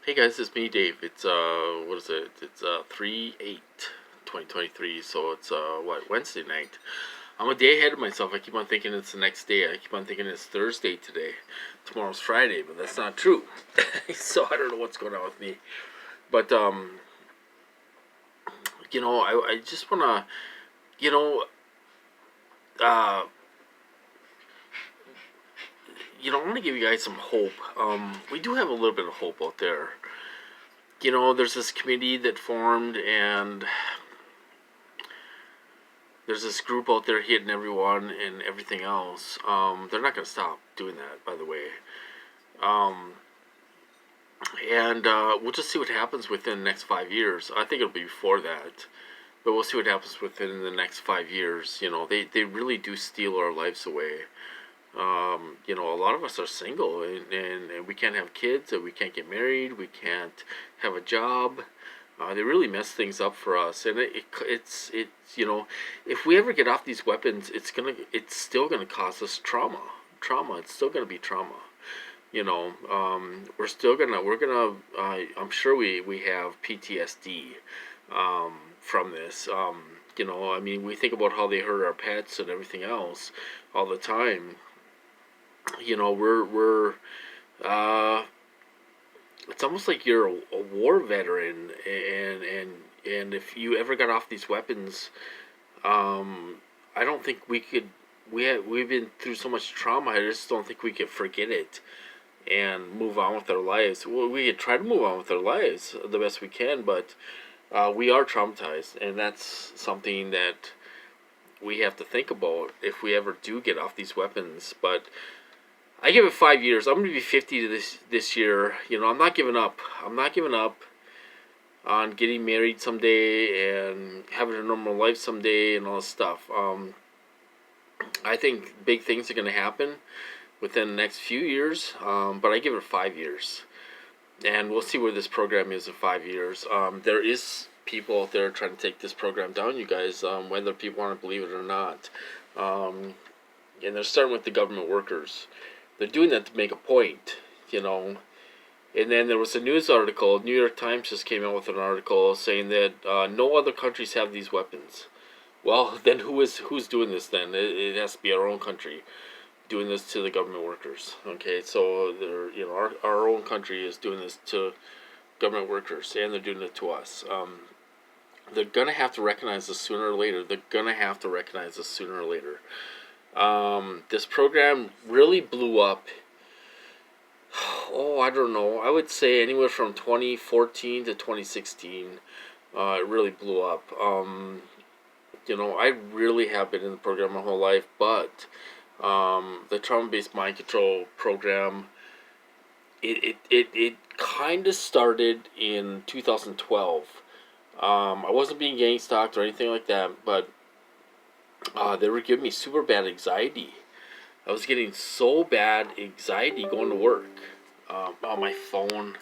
Hey guys, it's me, Dave. It's what is it? It's 3/8/2023. So it's Wednesday night. I'm a day ahead of myself. I keep on thinking it's the next day. I keep on thinking it's Thursday today. Tomorrow's Friday, but that's not true. So I don't know what's going on with me. But I just wanna, you know, uh, I want to give you guys some hope. We do have a little bit of hope out there. There's this committee that formed, and there's this group out there hitting everyone and everything else. They're not going to stop doing that, by the way. Um, and we'll just see what happens within the next 5 years. I think it'll be before that, but we'll see what happens within the next 5 years. They really do steal our lives away. A lot of us are single, and we can't have kids, and we can't get married, we can't have a job. They really mess things up for us, and it's if we ever get off these weapons, it's still gonna cause us trauma. It's still gonna be trauma. I'm sure we have PTSD from this. I mean, we think about how they hurt our pets and everything else all the time. We're it's almost like you're a war veteran, and if you ever got off these weapons, I don't think we could. We've been through so much trauma. I just don't think we could forget it and move on with our lives. Well, we could try to move on with our lives the best we can, but we are traumatized, and that's something that we have to think about if we ever do get off these weapons. But I give it 5 years. I'm going to be 50 to this year. I'm not giving up. I'm not giving up on getting married someday and having a normal life someday and all this stuff. I think big things are going to happen within the next few years, but I give it 5 years. And we'll see where this program is in 5 years. There is people out there trying to take this program down, you guys, whether people want to believe it or not. And they're starting with the government workers. They're doing that to make a point. And then there was a news article. New York Times just came out with an article saying that no other countries have these weapons. Well, then who's doing this then? It has to be our own country doing this to the government workers. Okay, so our own country is doing this to government workers, and they're doing it to us. They're gonna have to recognize this sooner or later. This program really blew up. Oh, I don't know. I would say anywhere from 2014 to 2016. It really blew up. I really have been in the program my whole life, but the trauma-based mind control program, it kind of started in 2012. I wasn't being gang stalked or anything like that, but they were giving me super bad anxiety. I was getting so bad anxiety going to work. On my phone.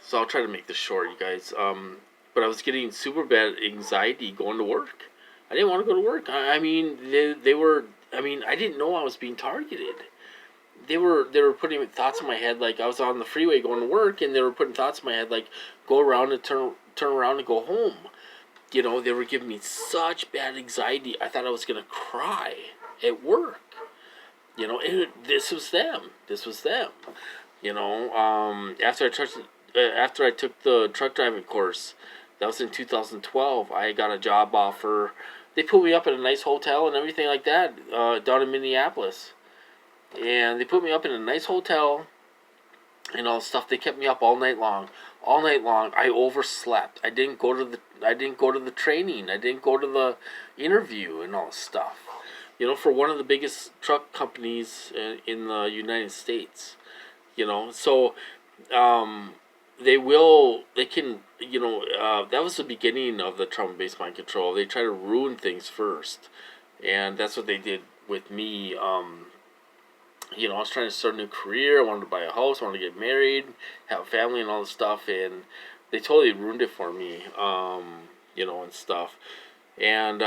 So I'll try to make this short, you guys. But I was getting super bad anxiety going to work. I didn't want to go to work. I mean, they were. I mean, I didn't know I was being targeted. They were putting thoughts in my head, like I was on the freeway going to work, and they were putting thoughts in my head like go around and turn around and go home. They were giving me such bad anxiety. I thought I was gonna cry at work. And this was them. After I took the truck driving course, that was in 2012. I got a job offer. They put me up in a nice hotel and everything like that down in Minneapolis. And they put me up in a nice hotel and all stuff. They kept me up all night long. I overslept. I didn't go to the training. I didn't go to the interview and all this stuff. For one of the biggest truck companies in the United States. So they can, that was the beginning of the trauma-based mind control. They try to ruin things first. And that's what they did with me. I was trying to start a new career. I wanted to buy a house. I wanted to get married, have a family and all this stuff. And they totally ruined it for me, and stuff. And,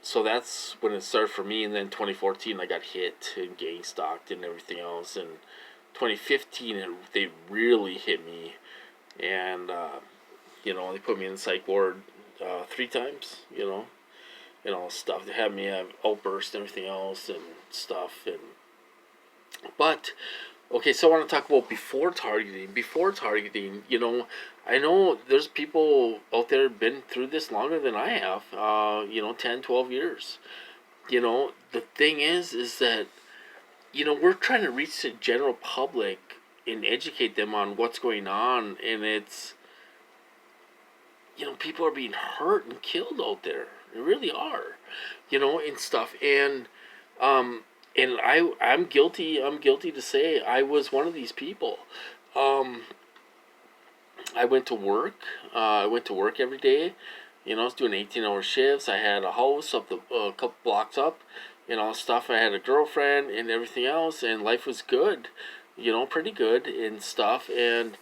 so that's when it started for me. And then 2014, I got hit and gang stalked and everything else. And 2015, they really hit me, and they put me in the psych ward 3 times. And all stuff. They had me have outbursts and everything else and stuff. But okay, so I want to talk about before targeting. Before targeting, I know there's people out there been through this longer than I have. 10, 12 years. The thing is that we're trying to reach the general public and educate them on what's going on, and it's people are being hurt and killed out there. They really are, and stuff. I'm guilty. I'm guilty to say I was one of these people. I went to work. I went to work every day. I was doing 18-hour shifts. I had a house up a couple blocks up, and all stuff. I had a girlfriend and everything else, and life was good. Pretty good and stuff. And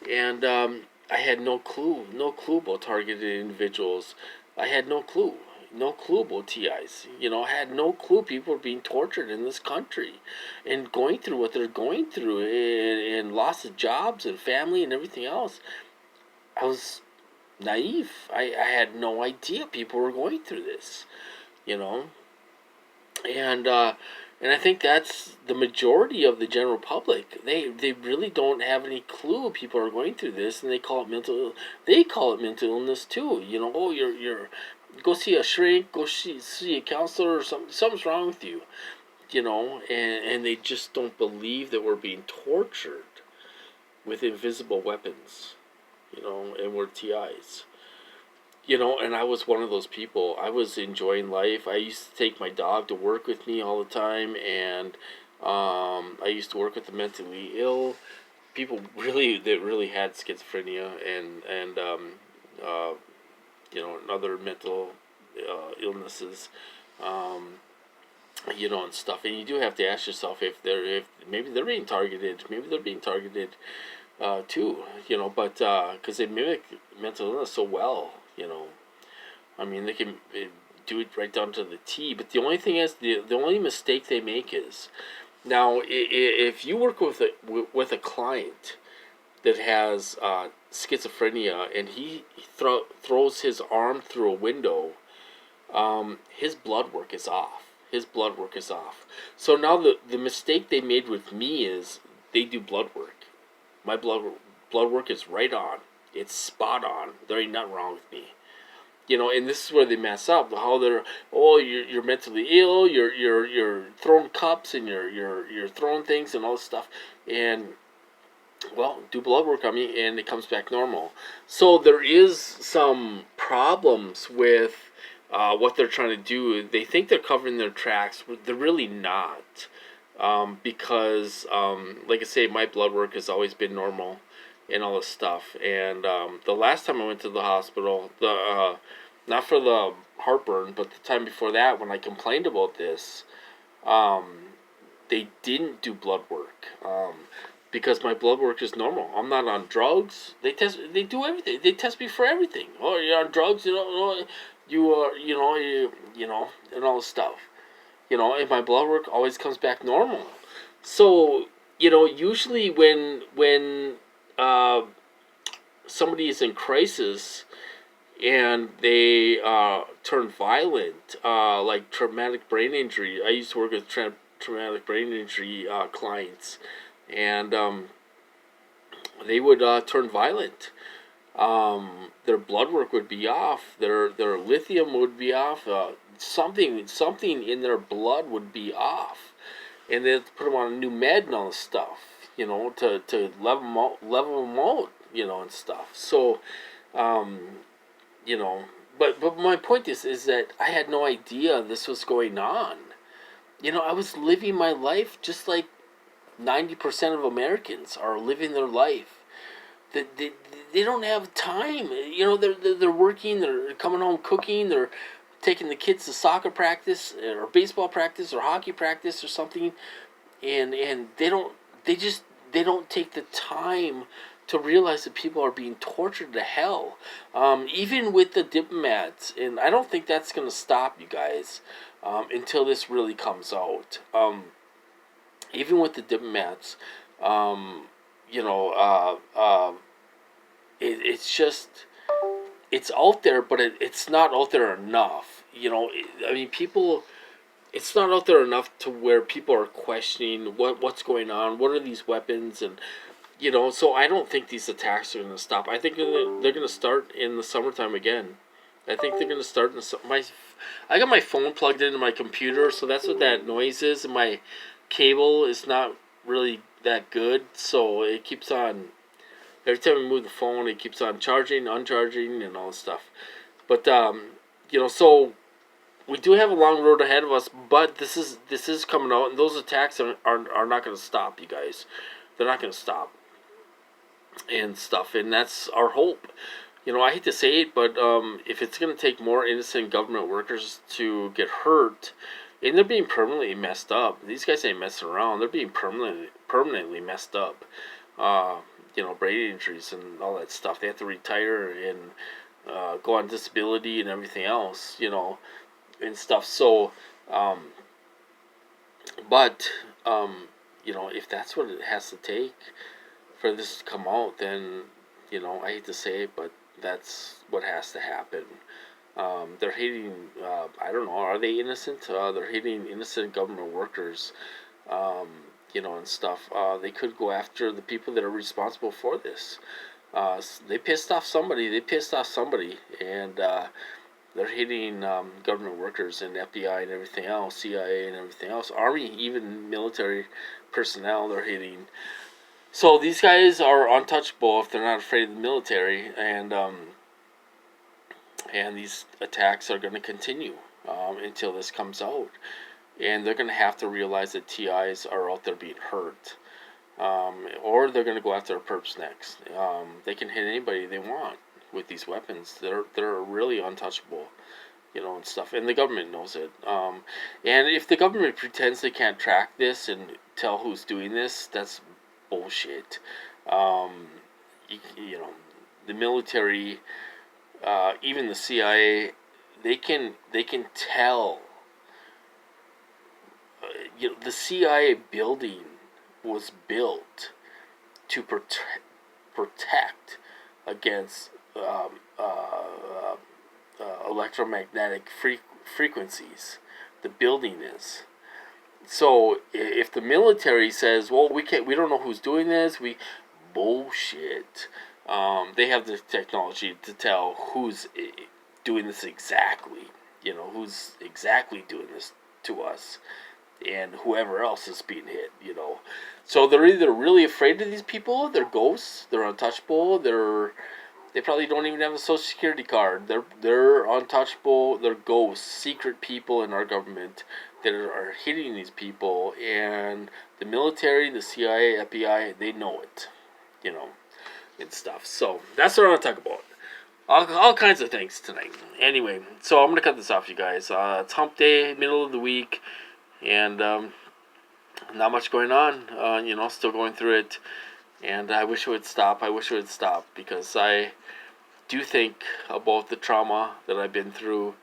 I had no clue about targeted individuals. I had no clue about TIs. I had no clue people are being tortured in this country and going through what they're going through, and loss of jobs and family and everything else. I was naive. I had no idea people were going through this, and I think that's the majority of the general public. They really don't have any clue people are going through this, and they call it mental illness too. Oh, you're go see a shrink, go see a counselor, or something's wrong with you. And they just don't believe that we're being tortured with invisible weapons, and we're TIs. And I was one of those people. I was enjoying life. I used to take my dog to work with me all the time, and I used to work with the mentally ill people that really had schizophrenia and other mental illnesses, and stuff. And you do have to ask yourself if maybe they're being targeted. Maybe they're being targeted too. But because they mimic mental illness so well. I mean, they can do it right down to the T. But the only thing is, the only mistake they make is, now if you work with a client that has schizophrenia, and he throws his arm through a window, his blood work is off. So now the mistake they made with me is they do blood work. My blood work is right on. It's spot on. There ain't nothing wrong with me. And this is where they mess up. How you're mentally ill. You're throwing cups, and you're throwing things and all this stuff. And do blood work on me, and it comes back normal. So there is some problems with what they're trying to do. They think they're covering their tracks, but they're really not. Because, like I say, my blood work has always been normal and all this stuff. And the last time I went to the hospital, not for the heartburn, but the time before that, when I complained about this, they didn't do blood work. Because my blood work is normal. I'm not on drugs. They do everything. They test me for everything. Oh, you're on drugs, you are, and all this stuff. And my blood work always comes back normal. So, usually when somebody is in crisis and they turn violent, like traumatic brain injury. I used to work with traumatic brain injury clients, and they would turn violent. Their blood work would be off. Their lithium would be off. Something in their blood would be off, and they'd put them on a new med and all this stuff, to level them out, and stuff. So, but my point is that I had no idea this was going on. I was living my life just like 90% of Americans are living their life. They don't have time. They're working. They're coming home cooking. They're taking the kids to soccer practice or baseball practice or hockey practice or something, and they don't take the time to realize that people are being tortured to hell. Even with the diplomats, and I don't think that's going to stop, you guys, until this really comes out. Even with the diplomats, Um, you know, it's just it's out there, but it's not out there enough. I mean, people. It's not out there enough to where people are questioning what's going on. What are these weapons? And so I don't think these attacks are going to stop. I think they're going to start in the summertime again. I think they're going to start in I got my phone plugged into my computer, so that's what that noise is. And my cable is not really that good, so it keeps on. Every time we move the phone, it keeps on charging, uncharging, and all this stuff. But so we do have a long road ahead of us. But this is coming out, and those attacks are not going to stop, you guys. They're not going to stop and stuff, and that's our hope. I hate to say it, but if it's going to take more innocent government workers to get hurt, and they're being permanently messed up. These guys ain't messing around. They're being permanently messed up. Brain injuries and all that stuff. They have to retire and go on disability and everything else. And stuff. So, but if that's what it has to take for this to come out, then I hate to say it, but that's what has to happen. They're hitting. I don't know. Are they innocent? They're hitting innocent government workers. And stuff. They could go after the people that are responsible for this. They pissed off somebody. And they're hitting government workers and FBI and everything else, CIA and everything else, Army, even military personnel. They're hitting. So these guys are untouchable if they're not afraid of the military, and these attacks are going to continue until this comes out, and they're going to have to realize that TIs are out there being hurt, or they're going to go after their perps next. They can hit anybody they want with these weapons. They're really untouchable, and stuff, and the government knows it. And if the government pretends they can't track this and tell who's doing this, that's bullshit. The military, even the CIA, they can tell. The CIA building was built to protect against electromagnetic frequencies. The building is. So if the military says, "Well, we don't know who's doing this," bullshit. They have the technology to tell who's doing this exactly. Who's exactly doing this to us, and whoever else is being hit. So they're either really afraid of these people. They're ghosts. They're untouchable. They probably don't even have a social security card. They're untouchable. They're ghosts, secret people in our government that are hitting these people, and the military, the CIA, FBI, they know it, and stuff. So that's what I want to talk about. All kinds of things tonight. Anyway, so I'm gonna cut this off, you guys. It's Hump Day, middle of the week, and not much going on. Still going through it, and I wish it would stop. Because I do think about the trauma that I've been through,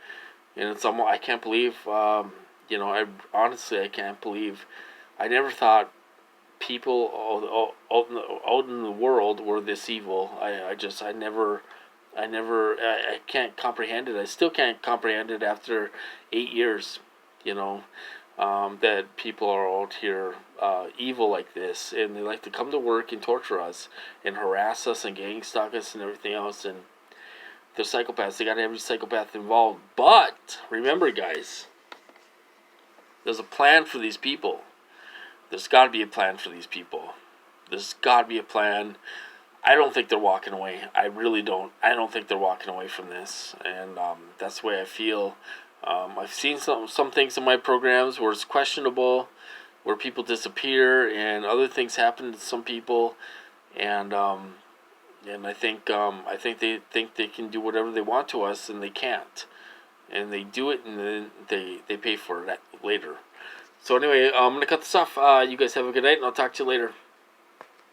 and it's almost, I can't believe. I honestly can't believe. I never thought people out in the world were this evil. I can't comprehend it. I still can't comprehend it after 8 years. That people are out here evil like this, and they like to come to work and torture us and harass us and gang stalk us and everything else, and they're psychopaths. They got every psychopath involved. But remember, guys, there's a plan for these people. There's got to be a plan for these people. There's got to be a plan. I don't think they're walking away. I really don't. I don't think they're walking away from this, and that's the way I feel. I've seen some things in my programs where it's questionable, where people disappear, and other things happen to some people, and I think they think they can do whatever they want to us, and they can't, and they do it, and then they pay for it later. So anyway, I'm gonna cut this off. You guys have a good night, and I'll talk to you later.